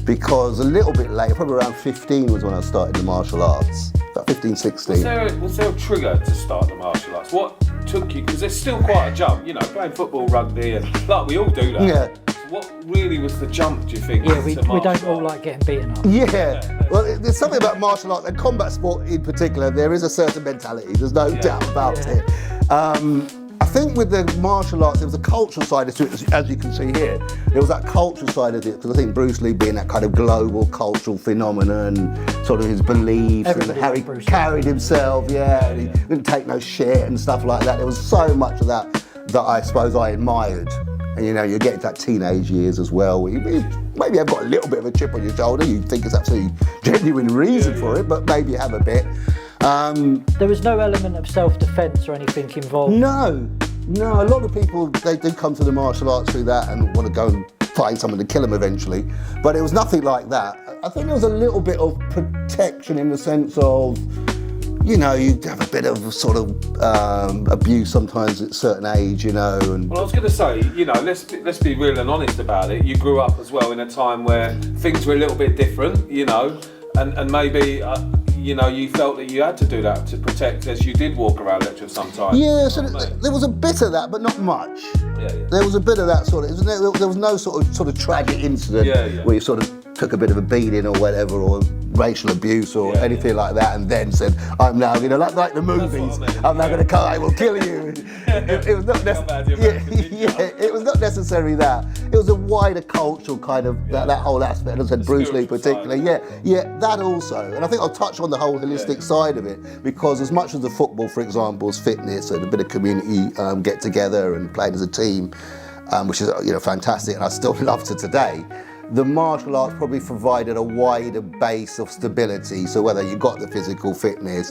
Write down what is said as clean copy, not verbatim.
because a little bit later, probably around 15 was when I started the martial arts. About 15, 16. Was there a trigger to start the martial arts? What took you, because there's still quite a jump, you know, playing football, rugby, and like we all do that. Yeah. What really was the jump, do you think? Yeah, we to don't martial all arts? like getting beaten up. Yeah, well, there's something about martial arts and combat sport in particular. There is a certain mentality. There's no doubt about it. I think with the martial arts, there was a cultural side to it, as you can see here. There was that cultural side of it, because I think Bruce Lee being that kind of global cultural phenomenon, sort of his beliefs Everybody and how he liked Bruce Lee. carried himself, and he didn't take no shit and stuff like that. There was so much of that I suppose I admired. And you know, you get into that teenage years as well. Where you maybe have got a little bit of a chip on your shoulder. You think it's absolutely genuine reason for it, but maybe you have a bit. There was no element of self-defense or anything involved. No. A lot of people, they do come to the martial arts through that and want to go and find someone to kill them eventually. But it was nothing like that. I think there was a little bit of protection in the sense of, you know, you have a bit of sort of abuse sometimes at a certain age, you know. And Well, I was going to say, you know, let's be real and honest about it. You grew up as well in a time where things were a little bit different, you know, and maybe, you know, you felt that you had to do that to protect, as you did walk around lecture sometimes. yeah, so there was a bit of that, but not much. Yeah. There was a bit of that sort of. There was no sort of tragic incident where you sort of took a bit of a beating or whatever, or racial abuse or anything like that, and then said, "I'm now, you know, like the movies. I'm now going to come. I will kill you." It was not it was not necessarily that. It was a wider cultural kind of that whole aspect. As I said, Bruce Lee particularly. Yeah, that also. And I think I'll touch on the whole holistic side of it, because as much as the football, for example, is fitness and a bit of community get together and playing as a team, which is, you know, fantastic, and I still love to today. The martial arts probably provided a wider base of stability. So whether you got the physical fitness,